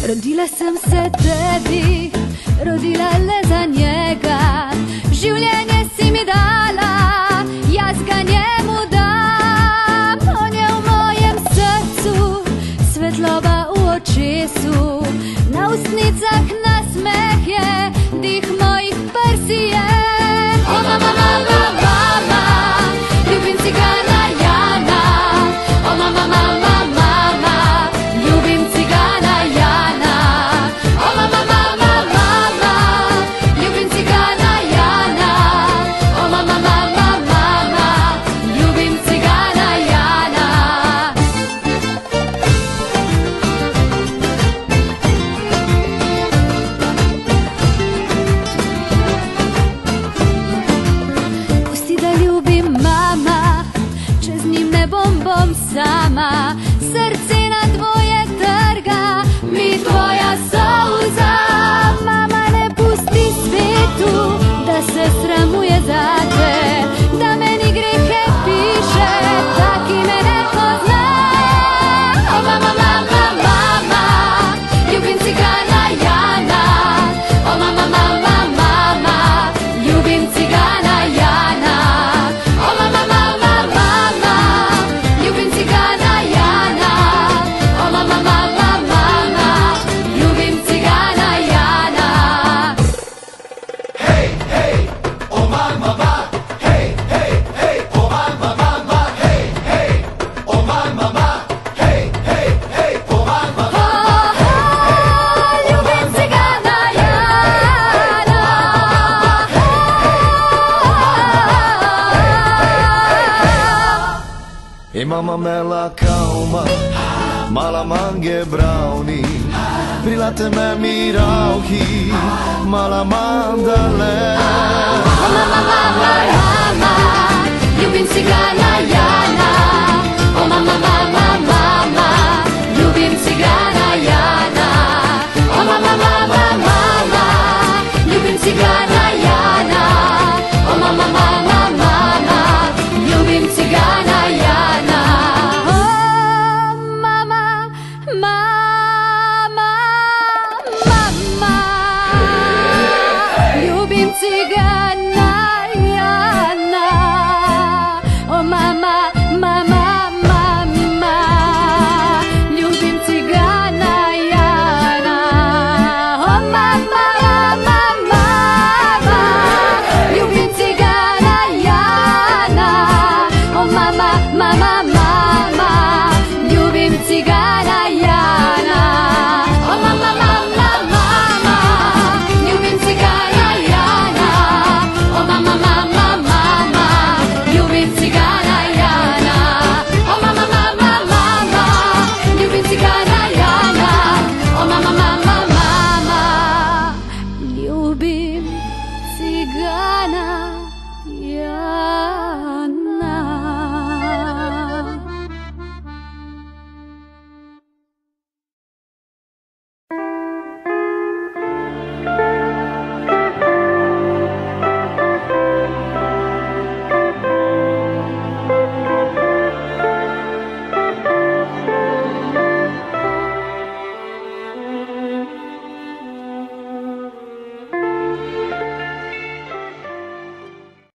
Rodila sam se tebi, rodila le za njega. Življenje si mi dala, jaz ga njemu dam. On je v mojem srcu, svetloba v očesu, na ustnicah nasmeh je, dih mojih prsi je. O mama, mama, mama, ljubim cigana Jana. O mama, mama, mama, ljubim cigana Jana. O mama, mama, mama, ljubim cigana Jana. O mama, mama, mama, ljubim cigana Jana. Pusti da ljubim mama, čez njim ne bom sama. Srce na tvoje trga, mi tvoja solza. Mama, ne pusti svetu, da se sramuje zate, da meni grehe piše, taki me ne pozna. O mama, mama, mama, ljubim cigana Jana. O mama, mama, mama, ljubim cigana Jana. O mama, mama, mama, ljubim cigana Jana. O mama, mama, mama, ljubim cigana Jana. Hey, hey, oh mama, mama, hey, hey, hey, oh mama, mama, hey, hey, oh mama, mama, hey, hey, hey, oh mama, mama, Ljubim cigana Jana. Imamo mela kauma, mala mange brownie, prilate me mirauhi, mala mandale. O mama, mama, mama, ljubim cigana Jana.